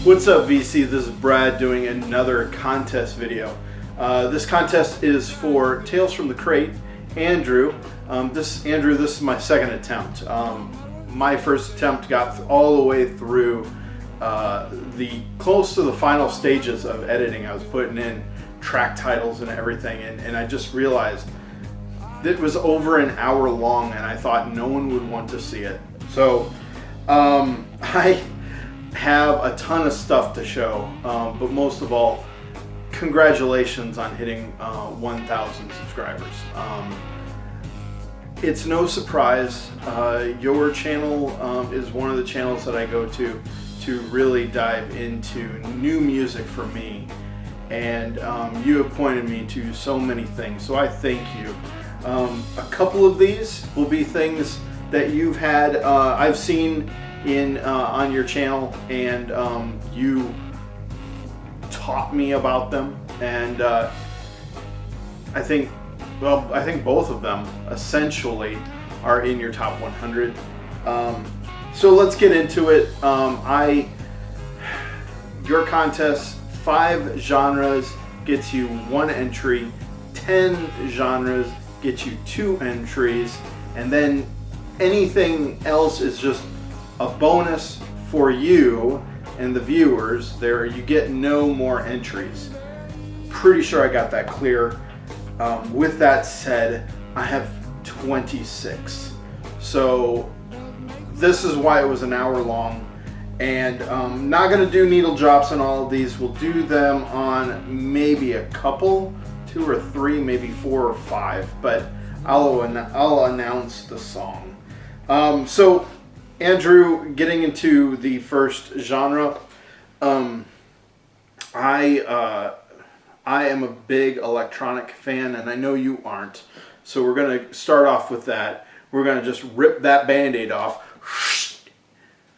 What's up, VC? This is Brad doing another contest video. This contest is for Tales from the Crate. Andrew, this is my second attempt. My first attempt got all the way through the close to the final stages of editing. I was putting in track titles and everything, and I just realized it was over an hour long, and I thought no one would want to see it. So I have a ton of stuff to show, but most of all, congratulations on hitting 1,000 subscribers. It's no surprise, your channel is one of the channels that I go to really dive into new music for me, and you have pointed me to so many things, so I thank you. A couple of these will be things that you've had, I've seen on your channel, and you taught me about them, and I think both of them essentially are in your top 100. So let's get into it. Your contest, 5 genres gets you 1 entry, 10 genres gets you 2 entries, and then anything else is just a bonus for you and the viewers. There, you get no more entries. Pretty sure I got that clear. With that said, I have 26. So this is why it was an hour long, and I'm not going to do needle drops on all of these. We'll do them on maybe a couple, 2 or 3, maybe 4 or 5, but I'll announce the song. So Andrew, getting into the first genre, I am a big electronic fan, and I know you aren't. So we're going to start off with that. We're going to just rip that Band-Aid off.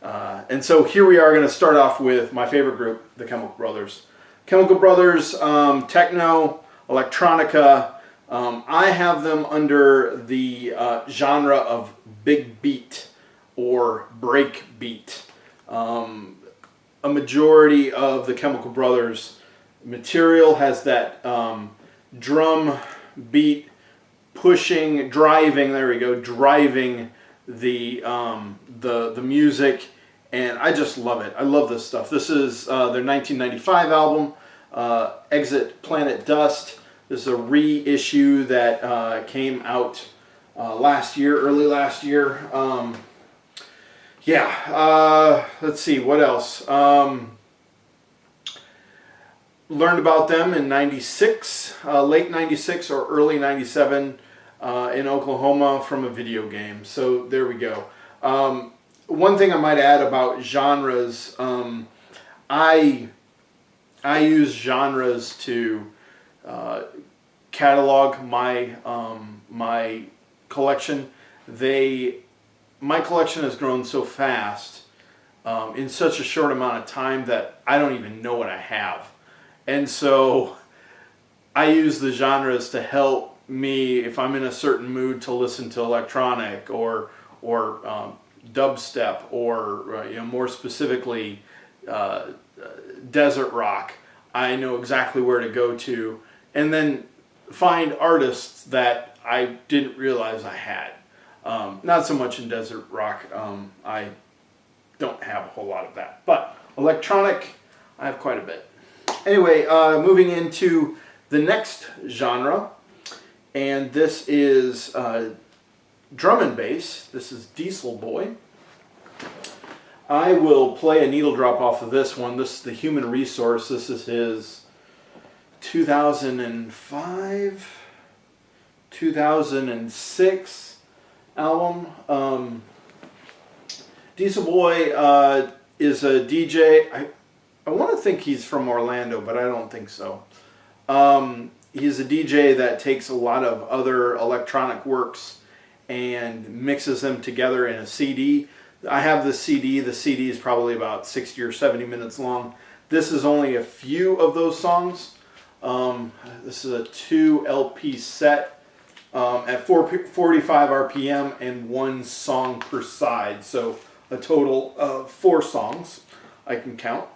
And so here we are going to start off with my favorite group, the Chemical Brothers. Chemical Brothers, techno, electronica. I have them under the genre of big beat or break beat. A majority of the Chemical Brothers material has that drum beat pushing, driving. There we go, driving the music, and I just love it. I love this stuff. This is their 1995 album, Exit Planet Dust. This is a reissue that came out early last year. Let's see, what else? Learned about them in 96, late 96 or early 97 in Oklahoma from a video game. So there we go. One thing I might add about genres, I use genres to catalog my my collection. My collection has grown so fast in such a short amount of time that I don't even know what I have. And so I use the genres to help me if I'm in a certain mood to listen to electronic or dubstep or more specifically desert rock. I know exactly where to go to, and then find artists that I didn't realize I had. Not so much in desert rock. I don't have a whole lot of that, but electronic I have quite a bit. Anyway, moving into the next genre, and this is drum and bass. This is Diesel Boy. I will play a needle drop off of this one. This is The Human Resource. This is his 2005, 2006 album. Diesel Boy is a DJ. I want to think he's from Orlando, but I don't think so. He's a DJ that takes a lot of other electronic works and mixes them together in a CD. I have the CD. The CD is probably about 60 or 70 minutes long. This is only a few of those songs. This is a 2 LP set at 445 RPM and 1 song per side. So a total of 4 songs I can count.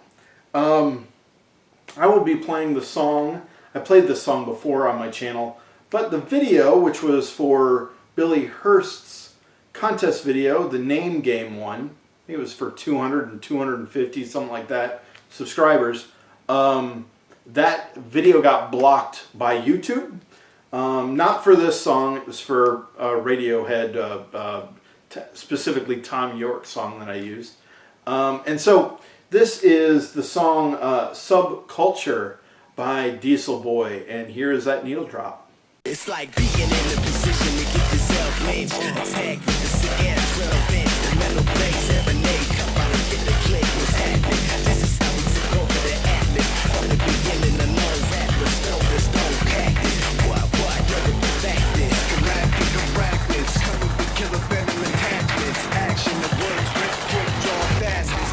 I will be playing the song. I played this song before on my channel, but the video, which was for Billy Hurst's contest video, the name game one, I think it was for 200 and 250, something like that, subscribers. That video got blocked by YouTube. Not for this song, it was for Radiohead, specifically Tom York's song that I used. And so this is the song Subculture by Diesel Boy, and here is that needle drop. It's like being in the position to get yourself lynched. Attack with the sick and 12 inch. The metal blade, serenade, come out and get the click. What's happening? This is how we took over the atlas. From the beginning, the no rappers, stone cactus. What, never perfect this. Galactic of rappers, coming with killer venom attachments. Action, the words, rich, quick, draw fastest.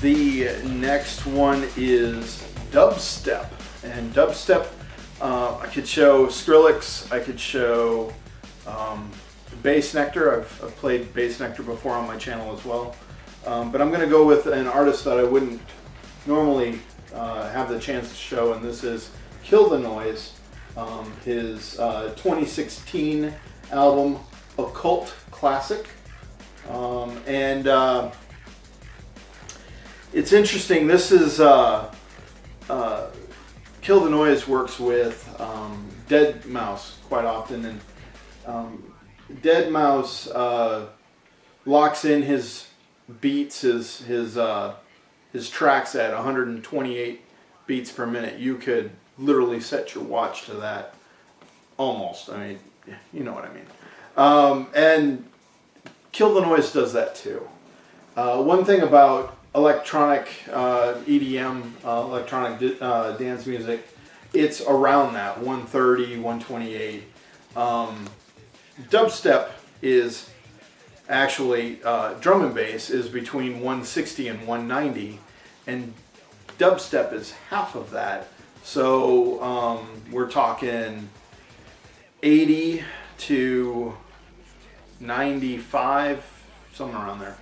The next one is dubstep, and dubstep, I could show Skrillex, I could show Bass Nectar. I've played Bass Nectar before on my channel as well, but I'm going to go with an artist that I wouldn't normally have the chance to show, and this is Kill the Noise, his 2016 album Occult Classic, and it's interesting. This is Kill the Noise works with Dead Mouse quite often, and Dead Mouse locks in his beats, his tracks at 128 beats per minute. You could literally set your watch to that, almost. I mean, you know what I mean. And Kill the Noise does that too. One thing about electronic EDM, electronic dance music, it's around that 130, 128. Dubstep is actually, drum and bass is between 160 and 190, and dubstep is half of that. So we're talking 80 to 95, somewhere around there.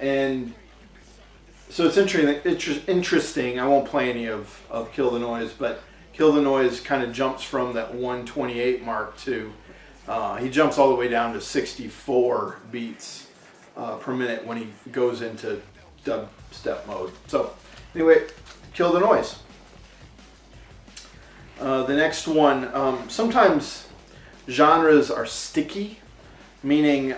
And so it's interesting. I won't play any of Kill the Noise, but Kill the Noise kind of jumps from that 128 mark to, he jumps all the way down to 64 beats per minute when he goes into dubstep mode. So anyway, Kill the Noise. The next one, sometimes genres are sticky, meaning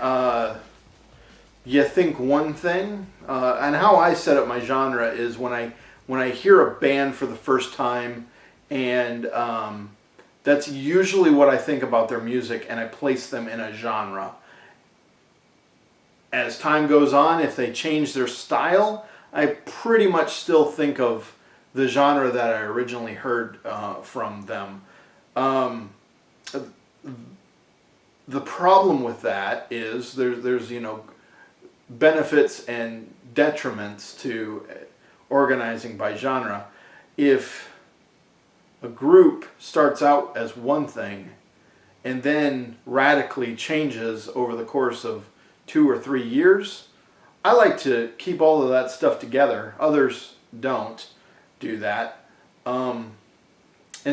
you think one thing, and how I set up my genre is when I hear a band for the first time, and that's usually what I think about their music, and I place them in a genre. As time goes on, if they change their style, I pretty much still think of the genre that I originally heard from them. The problem with that is there's benefits and detriments to organizing by genre. If a group starts out as one thing and then radically changes over the course of 2 or 3 years, I like to keep all of that stuff together. Others don't do that. And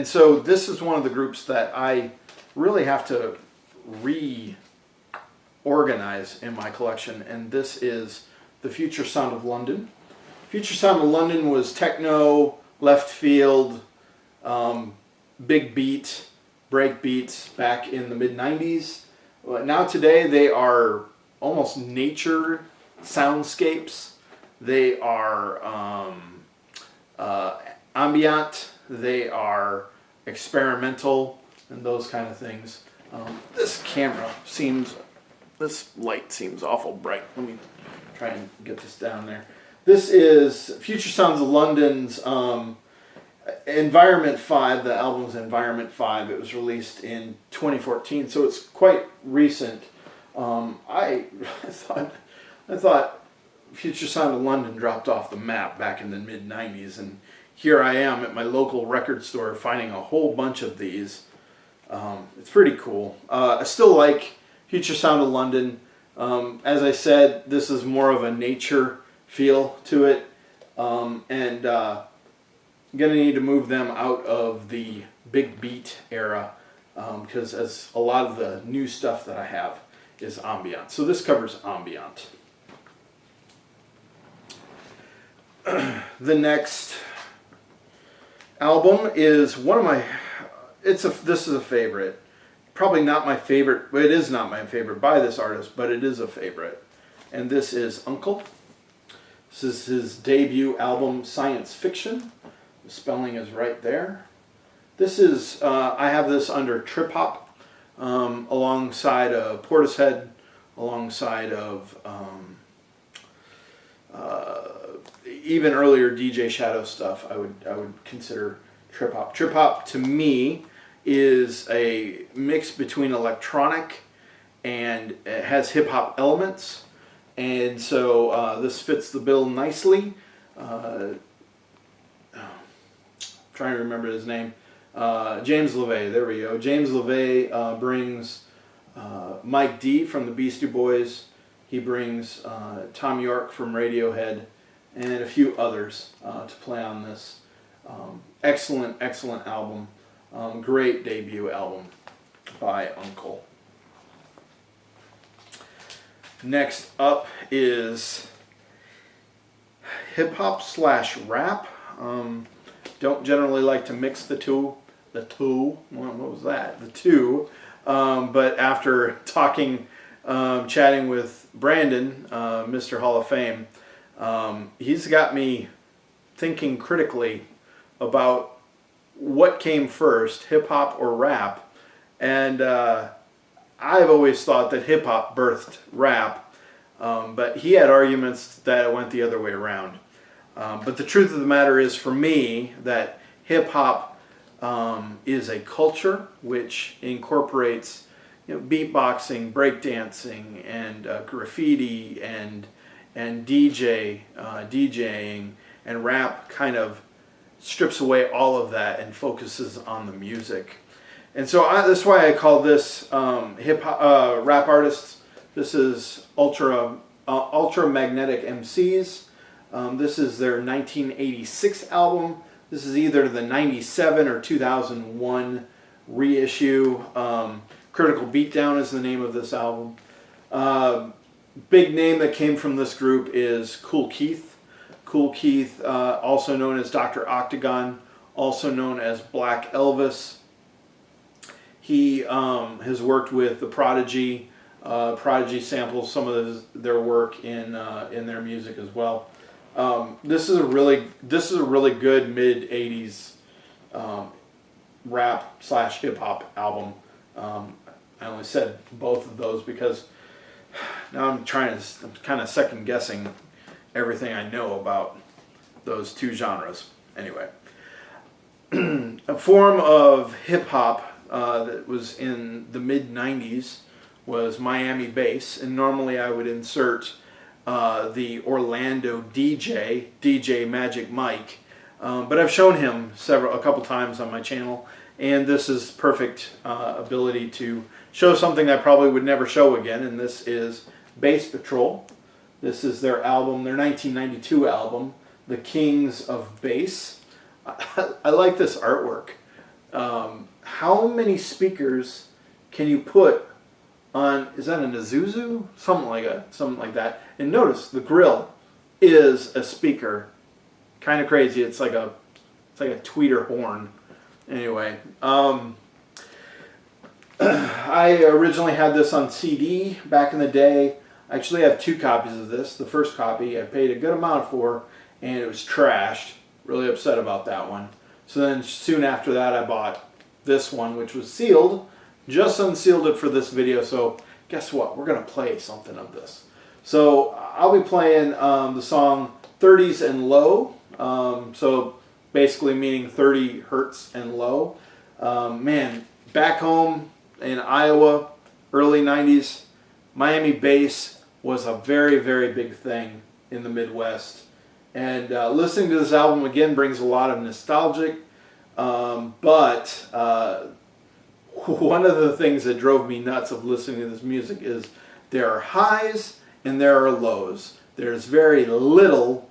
so this is one of the groups that I really have to reorganize in my collection, and this is the Future Sound of London. Future Sound of London was techno, left field, big beat, break beats back in the mid-90s. Now today they are almost nature soundscapes. They are ambient, they are experimental, and those kind of things. This light seems awful bright. Let me try and get this down there. This is Future Sounds of London's Environment 5. The album's Environment 5. It was released in 2014, so it's quite recent. I thought Future Sound of London dropped off the map back in the mid-90s, and here I am at my local record store finding a whole bunch of these. It's pretty cool. I still like Future Sound of London. As I said, this is more of a nature feel to it, and I'm going to need to move them out of the big beat era, because as a lot of the new stuff that I have is ambient. So this covers ambient. The next album is one of my, this is a favorite. Probably not my favorite, but it is not my favorite by this artist, but it is a favorite. And this is Uncle. This is his debut album, Science Fiction. The spelling is right there. This is, I have this under trip hop, alongside of Portishead, alongside of even earlier DJ Shadow stuff. I would consider trip hop. Trip hop to me is a mix between electronic and it has hip hop elements, and so this fits the bill nicely. Trying to remember his name. James LeVay, there we go. James LeVay brings Mike D from the Beastie Boys. He brings Tom York from Radiohead and a few others to play on this. Excellent, excellent album. Great debut album by Uncle. Next up is hip hop / rap. Don't generally like to mix the two. What was that? The two. But after talking, chatting with Brandon, Mr. Hall of Fame, he's got me thinking critically about what came first, hip hop or rap. And I've always thought that hip hop birthed rap, but he had arguments that it went the other way around. But the truth of the matter is, for me, that hip hop is a culture which incorporates, beatboxing, breakdancing, and graffiti, and DJing, and rap kind of strips away all of that and focuses on the music. And so that's why I call this rap artists. This is Ultra Magnetic MCs. This is their 1986 album. This is either the 97 or 2001 reissue. Critical Beatdown is the name of this album. Big name that came from this group is Kool Keith. Kool Keith, also known as Dr. Octagon, also known as Black Elvis. He has worked with the Prodigy. Prodigy samples some of their work in their music as well. This is a really good mid '80s rap / hip hop album. I only said both of those because now I'm kind of second guessing everything I know about those two genres. Anyway, a form of hip hop that was in the mid '90s was Miami bass, and normally I would insert the Orlando DJ Magic Mike, but I've shown him a couple times on my channel, and this is perfect ability to show something I probably would never show again, and this is Bass Patrol. This is their album, their 1992 album, The Kings of Bass. I like this artwork. How many speakers can you put on, is that an Isuzu? Something like that. And notice the grill is a speaker. Kind of crazy. It's like a tweeter horn. Anyway, I originally had this on CD back in the day. I actually have 2 copies of this. The first copy I paid a good amount for, and it was trashed. Really upset about that one. So then soon after that I bought this one, which was sealed. Just unsealed it for this video, so guess what? We're going to play something of this. So I'll be playing the song 30s and Low. So basically meaning 30 hertz and low. Man, back home in Iowa, early 90s, Miami bass was a very, very big thing in the Midwest. And listening to this album again brings a lot of nostalgic, but one of the things that drove me nuts of listening to this music is There are highs and there are lows. There's very little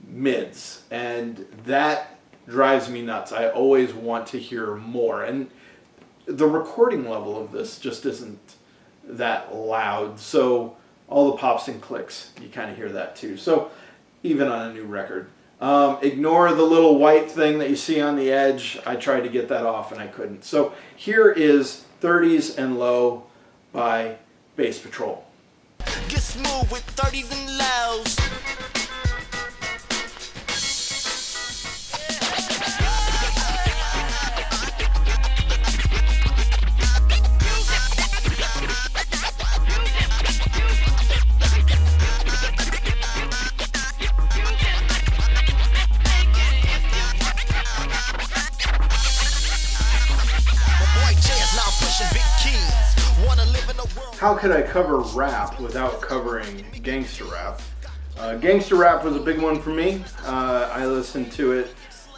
mids, and that drives me nuts. I always want to hear more, and the recording level of this just isn't that loud, so all the pops and clicks, you kind of hear that too. So even on a new record. Ignore the little white thing that you see on the edge. I tried to get that off and I couldn't. So here is 30s and Low by Bass Patrol. Get smooth with 30s and lows. How could I cover rap without covering gangster rap? Gangster rap was a big one for me. I listened to it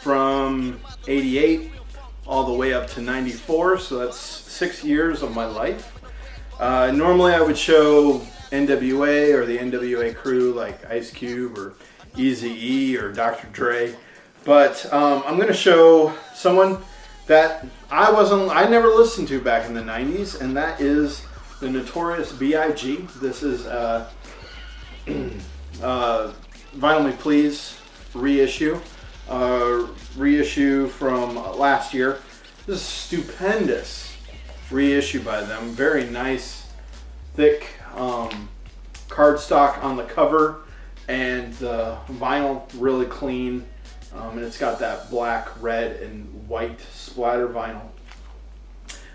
from 88 all the way up to 94, so that's 6 years of my life. Normally I would show NWA or the NWA crew like Ice Cube or Eazy-E or Dr. Dre, but I'm going to show someone that I never listened to back in the 90s, and that is the Notorious B.I.G. This is Vinyl Me Please reissue. Reissue from last year. This is a stupendous reissue by them. Very nice, thick cardstock on the cover, and the vinyl really clean. And it's got that black, red, and white splatter vinyl.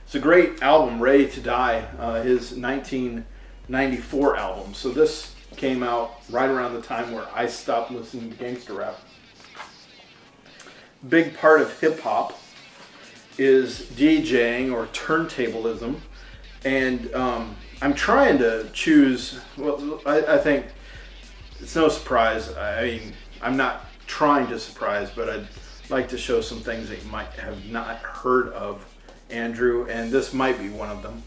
It's a great album, Ready to Die, his 1994 album. So this came out right around the time where I stopped listening to gangster rap. Big part of hip hop is DJing or turntablism, and I'm trying to choose. Well, I think it's no surprise. I mean, I'm not trying to surprise, but I'd like to show some things that you might have not heard of, Andrew, and this might be one of them.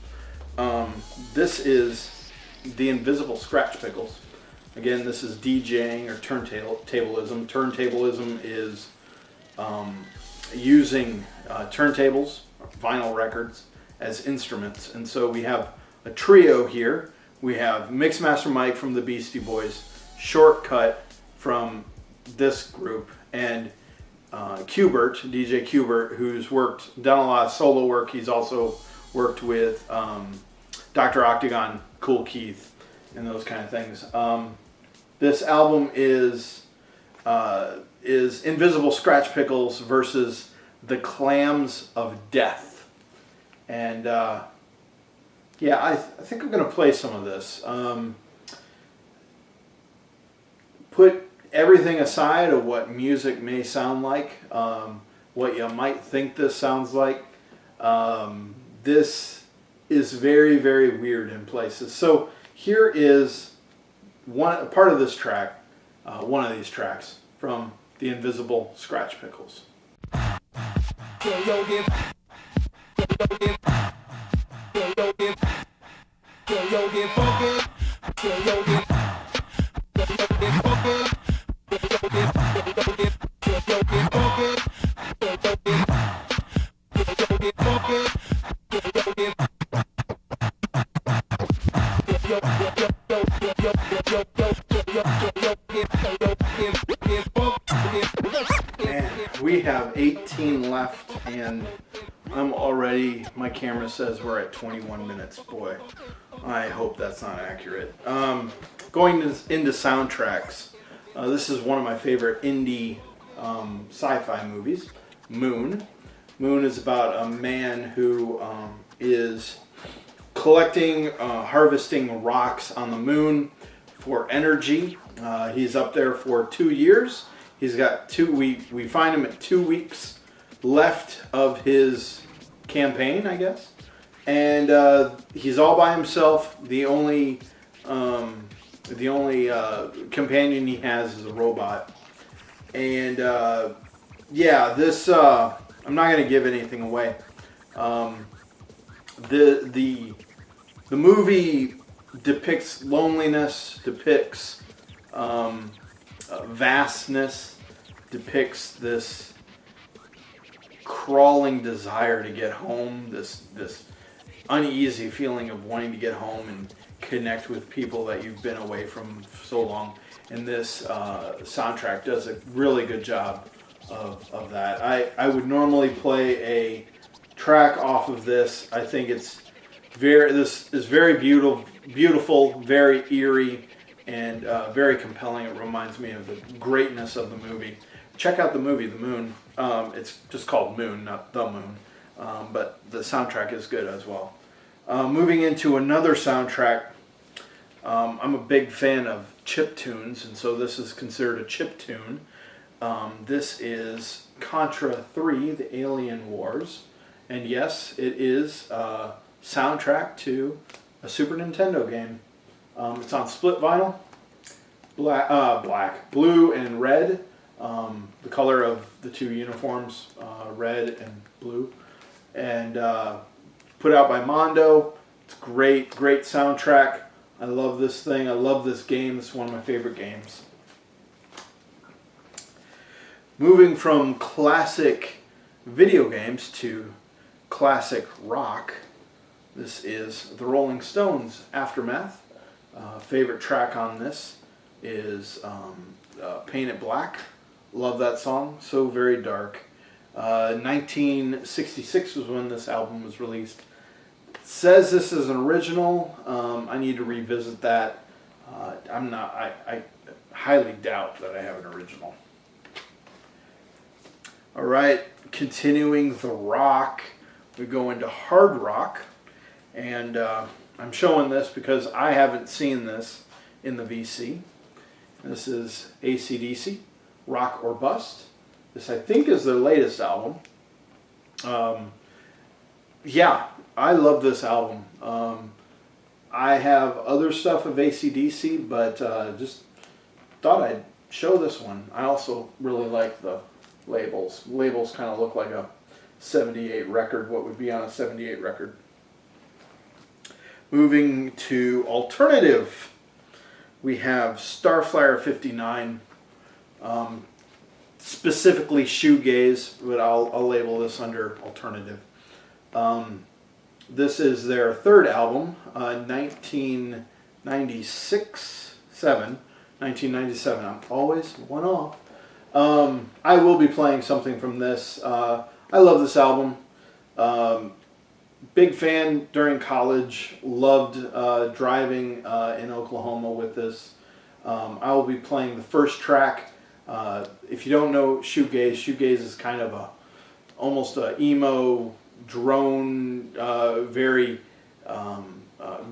This is the Invisible Scratch Pickles. Again, this is DJing or turntablism. Turntablism is using turntables, vinyl records, as instruments. And so we have a trio here. We have Mixmaster Mike from the Beastie Boys, Shortcut from this group, and Qbert, DJ Qbert, who's done a lot of solo work. He's also worked with Dr. Octagon, Kool Keith, and those kind of things. This album is Invisible Scratch Pickles versus the Clams of Death. And yeah, I think I'm going to play some of this. Put everything aside of what music may sound like, what you might think this sounds like. This is very, very weird in places. So here is part of this track, one of these tracks from the Invisible Scratch Pickles. We have 18 left, and my camera says we're at 21 minutes. Boy, I hope that's not accurate. Going into soundtracks, this is one of my favorite indie sci-fi movies, Moon. Moon is about a man who is collecting, harvesting rocks on the moon for energy. He's up there for 2 years. He's got we find him at 2 weeks left of his campaign, I guess. And he's all by himself. The only companion he has is a robot. And yeah, this I'm not going to give anything away. The movie depicts loneliness, depicts vastness, depicts this crawling desire to get home, this uneasy feeling of wanting to get home and connect with people that you've been away from so long. And this soundtrack does a really good job of that. I would normally play a track off of this. I think this is very beautiful, very eerie, and very compelling. It reminds me of the greatness of the movie. Check out the movie, The Moon. It's just called Moon, not The Moon. But the soundtrack is good as well. Moving into another soundtrack, I'm a big fan of chip tunes, and so this is considered a chip tune. This is Contra 3, The Alien Wars. And yes, it is a soundtrack to a Super Nintendo game. It's on split vinyl, blue and red. The color of the two uniforms, red and blue. And put out by Mondo. It's great soundtrack. I love this thing. I love this game. It's one of my favorite games. Moving from classic video games to classic rock, this is the Rolling Stones' Aftermath. Favorite track on this is Paint It Black. Love that song. So very dark. 1966 was when this album was released. It says this is an original. I need to revisit that. I highly doubt that I have an original. All right, continuing the rock, we go into hard rock, and I'm showing this because I haven't seen this in the VC. This is AC/DC, Rock or Bust. This, I think, is their latest album. Yeah, I love this album. I have other stuff of AC/DC, but just thought I'd show this one. I also really like the labels. Labels kind of look like a 78 record, what would be on a 78 record. Moving to alternative, we have Starflyer 59. Specifically shoegaze, but I'll label this under alternative. This is their third album, 1997. I'm always one off. I will be playing something from this. I love this album. Big fan during college. Loved driving in Oklahoma with this. I will be playing the first track. If you don't know shoegaze is kind of almost a emo drone, very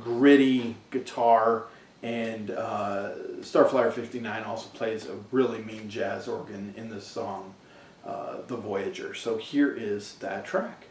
gritty guitar, and Starflyer 59 also plays a really mean jazz organ in this song, The Voyager. So here is that track.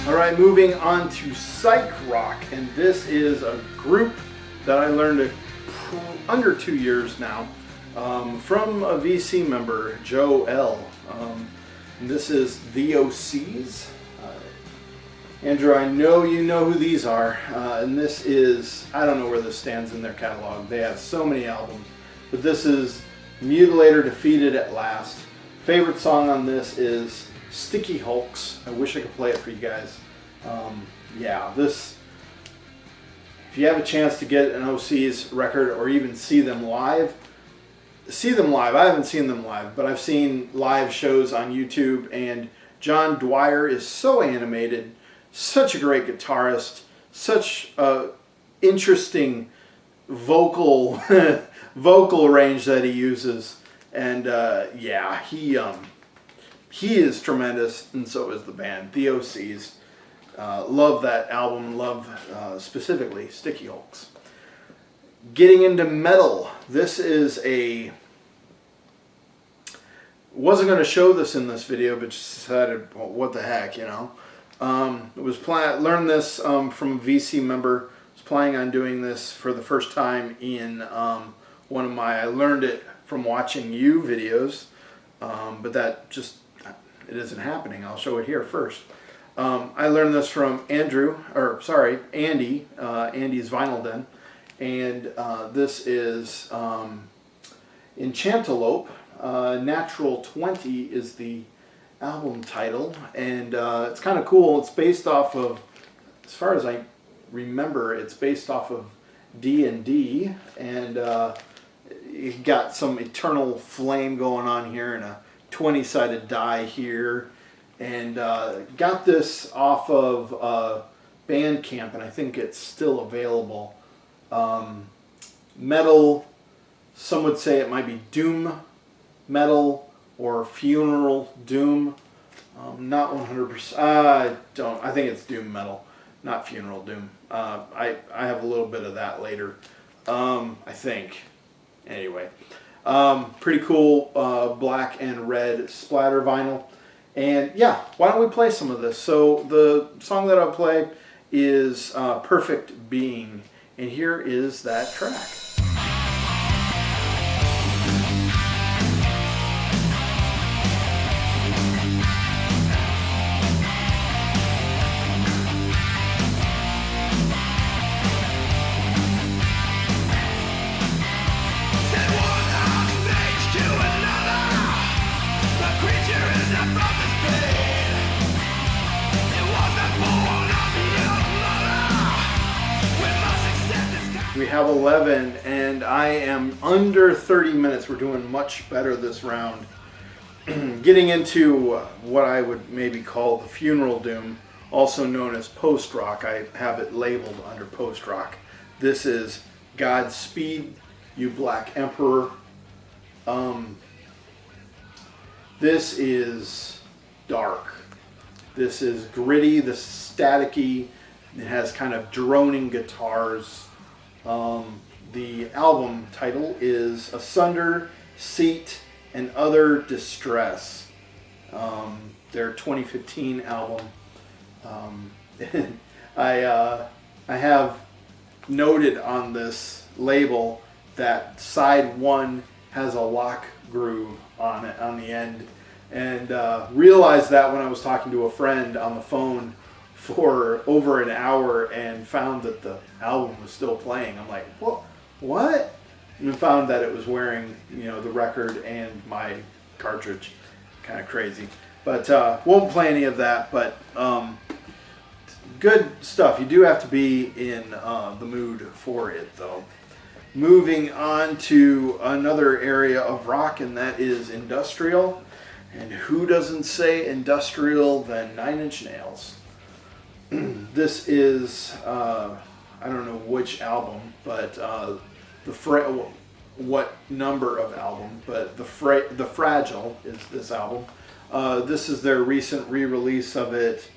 Alright, moving on to psych rock, and this is a group that I learned under 2 years now from a VC member, Joe L. And this is The OCs. Andrew, I know you know who these are, and this is, I don't know where this stands in their catalog. They have so many albums, but this is Mutilator Defeated at Last. Favorite song on this is Sticky Hulks. I wish I could play it for you guys. Yeah, this, if you have a chance to get an OC's record or even see them live. I haven't seen them live, but I've seen live shows on YouTube, and John Dwyer is so animated, such a great guitarist, such a interesting vocal range that he uses, and yeah, he is tremendous, and so is the band, The OCs. Love that album, love specifically Sticky Hulks. Getting into metal. This is a... Wasn't going to show this in this video, but just decided, well, what the heck, you know. Learned this from a VC member. Was planning on doing this for the first time in one of my... I learned it from watching you videos, but that just, it isn't happening. I'll show it here first. I learned this from Andy, Andy's Vinyl Den, and this is Enchantelope. Natural 20 is the album title, and it's kind of cool. It's based off of, as far as I remember, it's based off of D&D, and you got some Eternal Flame going on here, and a 20-sided die here, and got this off of Bandcamp, and I think it's still available. Metal, some would say it might be doom metal or funeral doom. Not 100%. I think it's doom metal, not funeral doom. I have a little bit of that later. I think. Anyway, pretty cool black and red splatter vinyl. And yeah, why don't we play some of this? So the song that I'll play is Perfect Being, and here is that track. We have 11, and I am under 30 minutes. We're doing much better this round. Getting into what I would maybe call the funeral doom, also known as post-rock. I have it labeled under post-rock. This is Godspeed, You Black Emperor. This is dark. This is gritty, this is staticky. It has kind of droning guitars. The album title is Asunder, Seat, and Other Distress. Their 2015 album. I have noted on this label that side one has a lock groove on it on the end, and realized that when I was talking to a friend on the phone for over an hour and found that the album was still playing. I'm like, what? And found that it was wearing, you know, the record and my cartridge. Kind of crazy. But won't play any of that, but good stuff. You do have to be in the mood for it, though. Moving on to another area of rock, and that is industrial. And who doesn't say industrial than 9 Inch Nails? This is, I don't know which album, but what number of album, but the Fragile is this album. This is their recent re-release of it,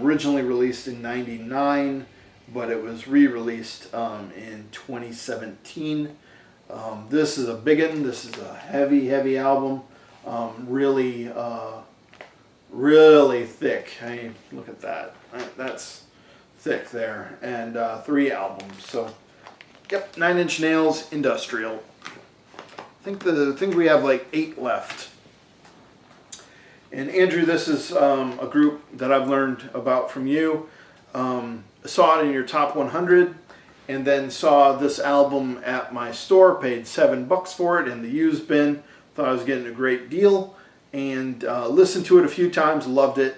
originally released in '99, but it was re-released in 2017. This is a big one. This is a heavy album. Really thick. Hey, look at that. That's thick there. And 3 albums. So, yep, 9 Inch Nails, industrial. I think we have like 8 left. And Andrew, this is a group that I've learned about from you. Saw it in your top 100, and then saw this album at my store. Paid $7 for it in the used bin. Thought I was getting a great deal, and listened to it a few times. Loved it.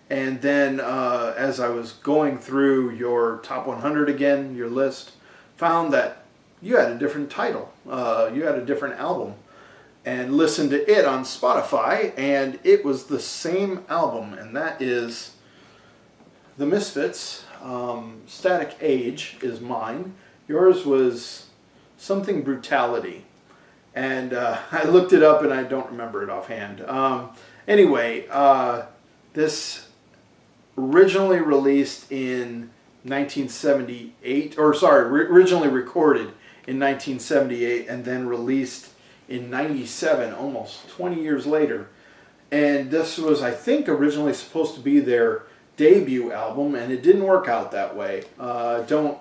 And then as I was going through your top 100 again, your list, found that you had a different title. You had a different album. And listened to it on Spotify, and it was the same album, and that is The Misfits. Static Age is mine. Yours was something Brutality. And I looked it up, and I don't remember it offhand. Anyway, this originally released in 1978, or sorry, originally recorded in 1978 and then released in 97, almost 20 years later. And this was, I think, originally supposed to be their debut album, and it didn't work out that way. Don't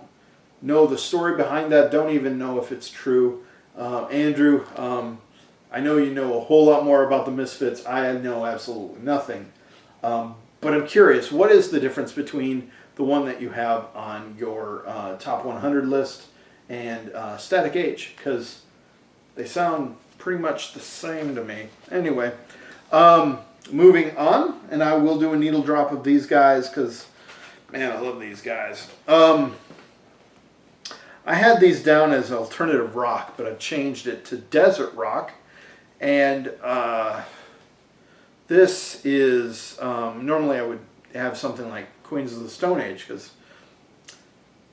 know the story behind that, don't even know if it's true. Andrew, I know you know a whole lot more about the Misfits. I know absolutely nothing. But I'm curious, what is the difference between the one that you have on your top 100 list and Static Age? Because they sound pretty much the same to me. Anyway, moving on, and I will do a needle drop of these guys because, man, I love these guys. I had these down as alternative rock, but I've changed it to desert rock. And this is, normally I would have something like Queens of the Stone Age, because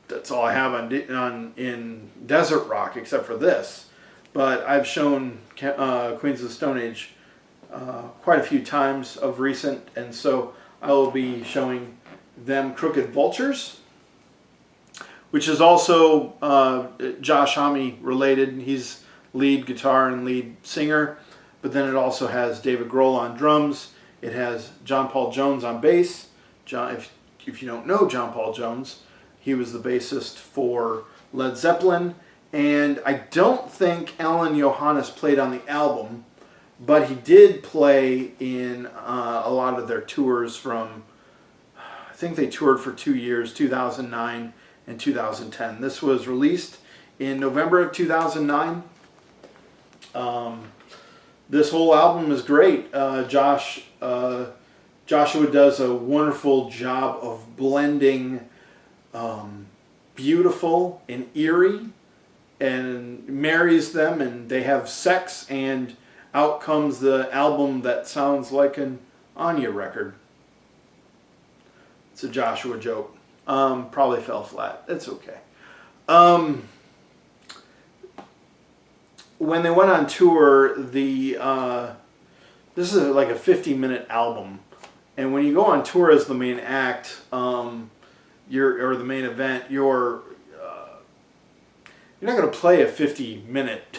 that's all I have in desert rock except for this. But I've shown Queens of the Stone Age quite a few times of recent, and so I will be showing them Crooked Vultures, which is also Josh Homme related. He's lead guitar and lead singer, but then it also has David Grohl on drums. It has John Paul Jones on bass. If you don't know John Paul Jones, he was the bassist for Led Zeppelin, and I don't think Alan Johannes played on the album, but he did play in a lot of their tours from, I think they toured for 2 years, 2009 and 2010. This was released in November of 2009. This whole album is great. Joshua does a wonderful job of blending beautiful and eerie, and marries them, and they have sex, and out comes the album that sounds like an Anya record. It's a Joshua joke. Probably fell flat. It's okay. When they went on tour, this is like a 50-minute album, and when you go on tour as the main act, or the main event, you're not going to play a 50-minute,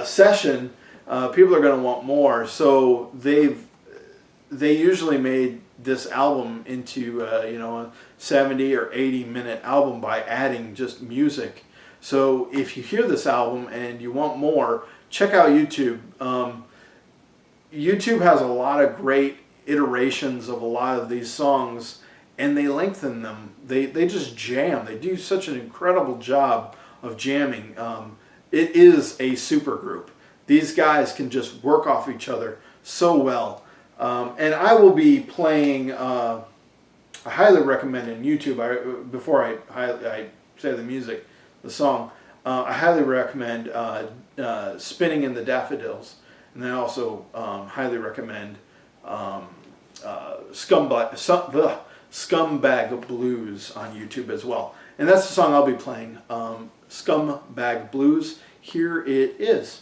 session. People are going to want more, so they usually made this album into a 70 or 80-minute album by adding just music. So if you hear this album and you want more, check out YouTube. YouTube has a lot of great iterations of a lot of these songs, and they lengthen them. They just jam. They do such an incredible job of jamming. It is a super group. These guys can just work off each other so well. And I will be playing, I highly recommend in YouTube, before I say the music, the song, I highly recommend Spinning in the Daffodils. And then I also highly recommend Scumbag Blues on YouTube as well. And that's the song I'll be playing, Scumbag Blues. Here it is.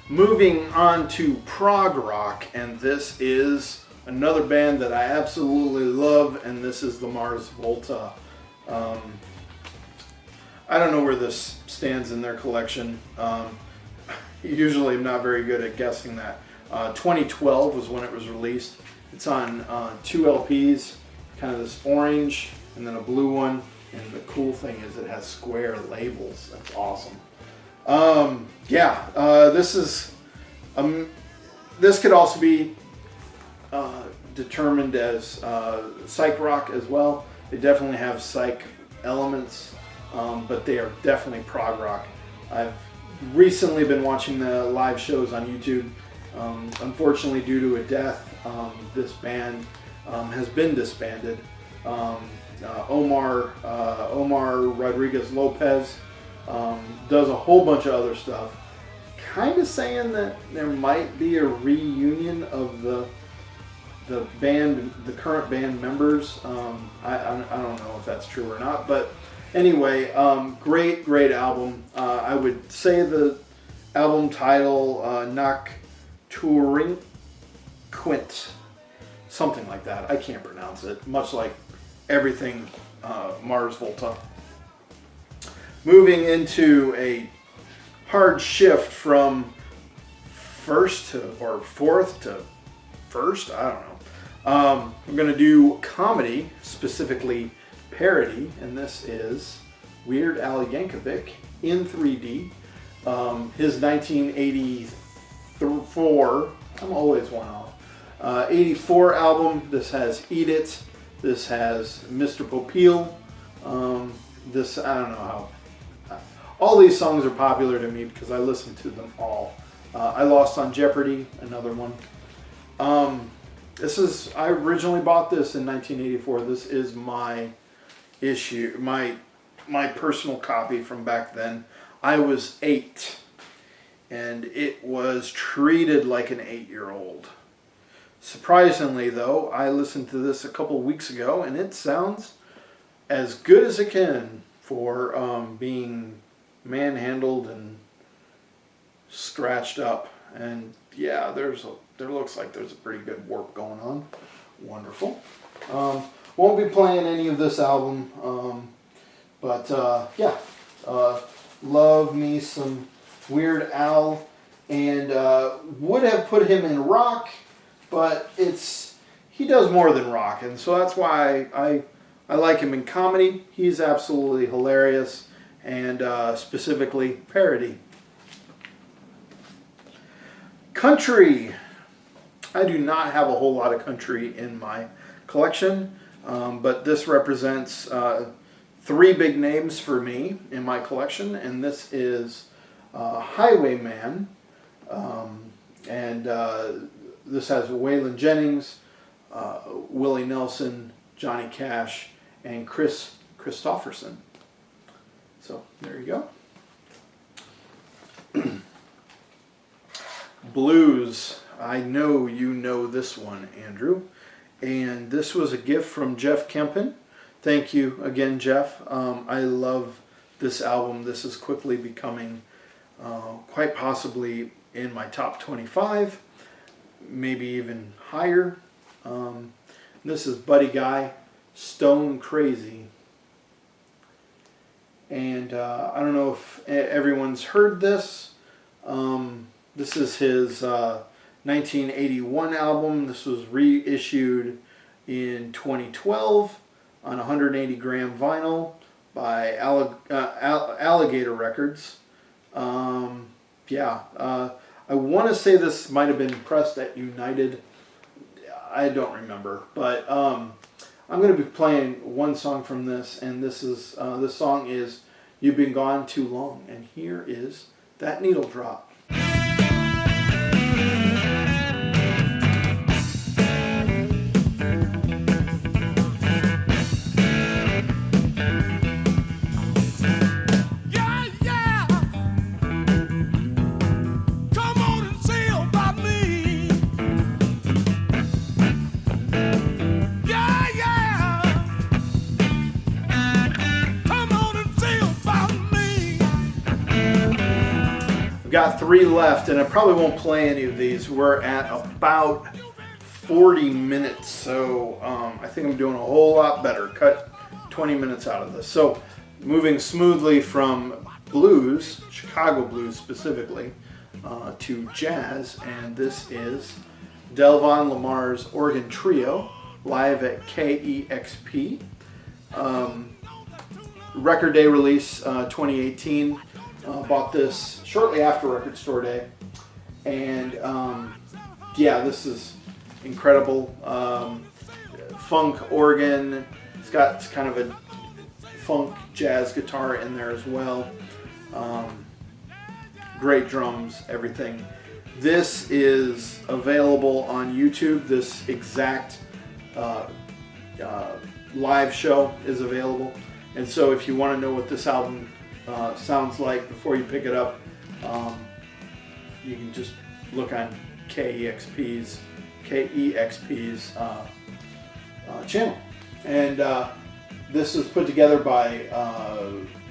Moving on to prog rock, and this is another band that I absolutely love, and this is the Mars Volta. I don't know where this stands in their collection. Usually I'm not very good at guessing that. 2012 was when it was released. It's on 2 LPs, kind of this orange and then a blue one, and the cool thing is it has square labels. That's awesome. This could also be determined as psych rock as well. They definitely have psych elements, but they are definitely prog rock. I've recently been watching the live shows on YouTube. Unfortunately, due to a death, this band has been disbanded. Omar Rodriguez Lopez Does a whole bunch of other stuff. Kind of saying that there might be a reunion of the band, the current band members. I don't know if that's true or not, but anyway, great album. I would say the album title, Nocturne Quint, something like that. I can't pronounce it, much like everything Mars Volta. Moving into a hard shift from first to, or fourth to first, I don't know. We're going to do comedy, specifically parody, and this is Weird Al Yankovic in 3D. His 1984, I'm always one off, 84 album. This has Eat It, this has Mr. Popeil, this, I don't know how. All these songs are popular to me because I listen to them all. I Lost on Jeopardy, another one. I originally bought this in 1984. This is my issue, my personal copy from back then. I was 8, and it was treated like an 8-year-old. Surprisingly, though, I listened to this a couple weeks ago, and it sounds as good as it can for being manhandled and scratched up. And yeah, there looks like there's a pretty good warp going on. Wonderful. Won't be playing any of this album, but yeah, love me some Weird Al, and would have put him in rock, but he does more than rock, and so that's why I like him in comedy. He's absolutely hilarious, and specifically parody. Country. I do not have a whole lot of country in my collection, but this represents 3 big names for me in my collection, and this is Highwayman, and this has Waylon Jennings, Willie Nelson, Johnny Cash, and Chris Christopherson. So there you go. Blues. I know you know this one, Andrew. And this was a gift from Jeff Kempen. Thank you again, Jeff. I love this album. This is quickly becoming quite possibly in my top 25, maybe even higher. This is Buddy Guy, Stone Crazy. And I don't know if everyone's heard this. This is his 1981 album. This was reissued in 2012 on 180 gram vinyl by Alligator Records. I want to say this might have been pressed at United. I don't remember, but I'm going to be playing one song from this, and this song is "You've Been Gone Too Long," and here is that needle drop. Got 3 left, and I probably won't play any of these. We're at about 40 minutes, so I think I'm doing a whole lot better. Cut 20 minutes out of this. So moving smoothly from blues, Chicago blues specifically, to jazz, and this is Delvon Lamar's Organ Trio, live at KEXP. Record day release 2018. Bought this shortly after Record Store Day, and yeah, this is incredible. Funk organ. It's got kind of a funk jazz guitar in there as well. Great drums, everything. This is available on YouTube. This exact live show is available, and so if you want to know what this album sounds like before you pick it up. You can just look on KEXP's channel. And this was put together by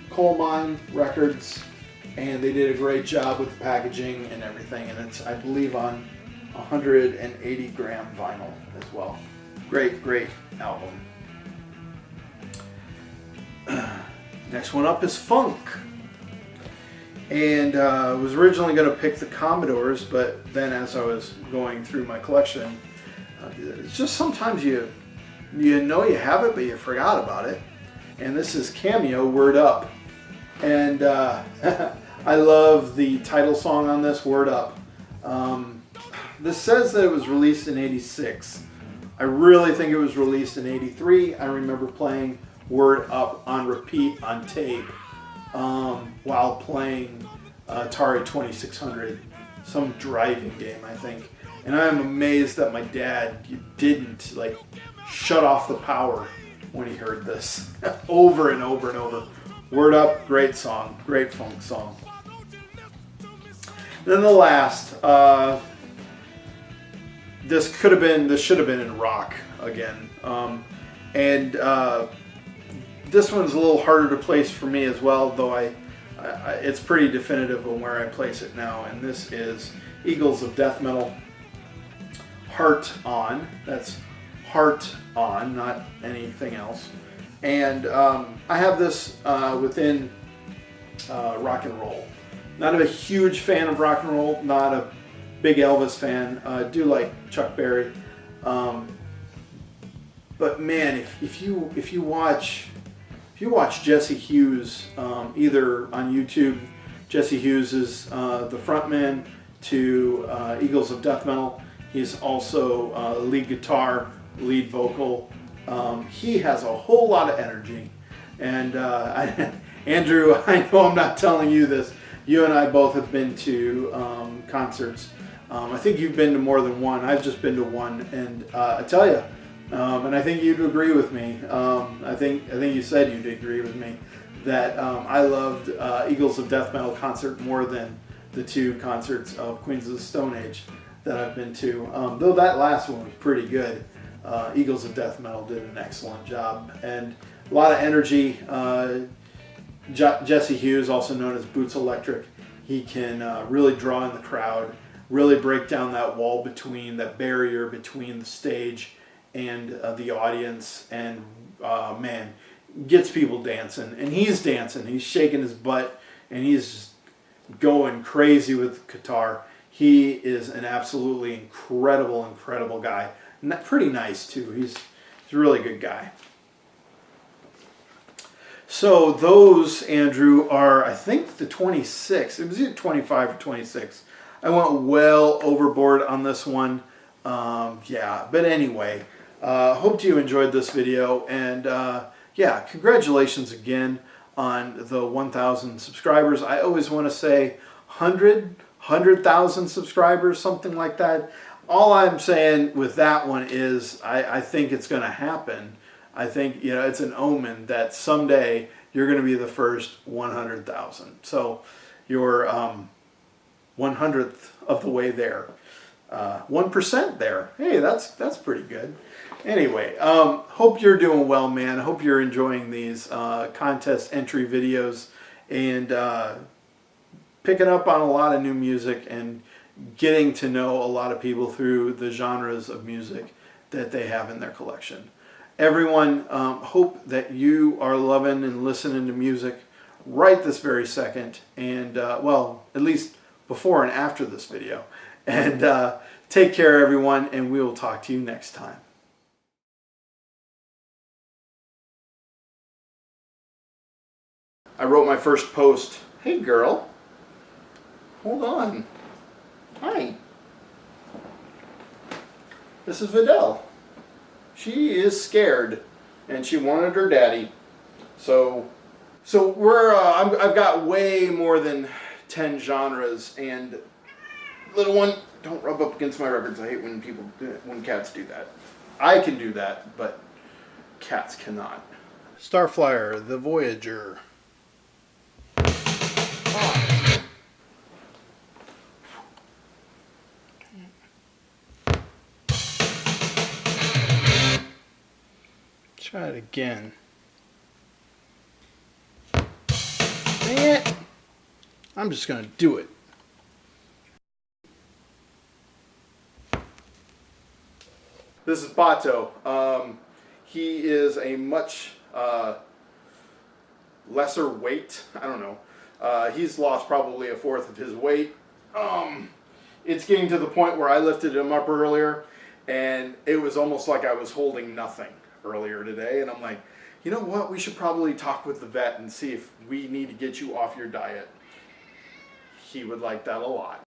Coal Mine Records, and they did a great job with the packaging and everything. And it's, I believe, on 180 gram vinyl as well. Great album. Next one up is Funk. And I was originally going to pick the Commodores, but then as I was going through my collection, it's just sometimes you know you have it, but you forgot about it. And this is Cameo, Word Up. And I love the title song on this, Word Up. This says that it was released in '86. I really think it was released in '83. I remember playing Word Up on repeat on tape while playing Atari 2600, some driving game, I think. And I'm amazed that my dad didn't like shut off the power when he heard this over and over and over. Word Up, great song, great funk song. Then the last, this should have been in rock again. This one's a little harder to place for me as well, though it's pretty definitive on where I place it now. And this is Eagles of Death Metal, Heart On. That's Heart On, not anything else. And I have this within rock and roll. Not a huge fan of rock and roll, not a big Elvis fan. I do like Chuck Berry. But man, if you watch Jesse Hughes, either on YouTube, Jesse Hughes is the frontman to Eagles of Death Metal. He's also lead guitar, lead vocal. He has a whole lot of energy. And Andrew, I know I'm not telling you this. You and I both have been to concerts. I think you've been to more than one. I've just been to one, and I tell you, and I think you'd agree with me. I think you said you'd agree with me that I loved Eagles of Death Metal concert more than the two concerts of Queens of the Stone Age that I've been to. Though that last one was pretty good. Eagles of Death Metal did an excellent job, and a lot of energy. Jesse Hughes, also known as Boots Electric, he can really draw in the crowd, really break down that wall between, that barrier between the stage and the audience, and man, gets people dancing. And he's dancing, he's shaking his butt, and he's going crazy with guitar. He is an absolutely incredible guy. And pretty nice too. He's a really good guy. So those, Andrew, are, I think, the 26. It was either 25 or 26. I went well overboard on this one. Yeah, but anyway, hope you enjoyed this video. And yeah, congratulations again on the 1,000 subscribers. I always want to say 100,000 subscribers, something like that. All I'm saying with that one is I think it's going to happen. I think, you know, it's an omen that someday you're going to be the first 100,000. So you're 100th of the way there. 1% there. Hey, that's pretty good. Anyway, hope you're doing well, man. Hope you're enjoying these contest entry videos and picking up on a lot of new music and getting to know a lot of people through the genres of music that they have in their collection. Everyone, hope that you are loving and listening to music right this very second, and well, at least before and after this video. And take care, everyone, and we will talk to you next time. I wrote my first post. Hey girl, hold on. Hi. This is Vidal. She is scared, and she wanted her daddy. So we're I've got way more than 10 genres. And little one, don't rub up against my records. I hate when cats do that. I can do that, but cats cannot. Starflyer, the Voyager. Try it again. Dang it! I'm just gonna do it. This is Bato. He is a much lesser weight. I don't know. He's lost probably a fourth of his weight. It's getting to the point where I lifted him up earlier, and it was almost like I was holding nothing earlier today. And I'm like, you know what? We should probably talk with the vet and see if we need to get you off your diet. He would like that a lot.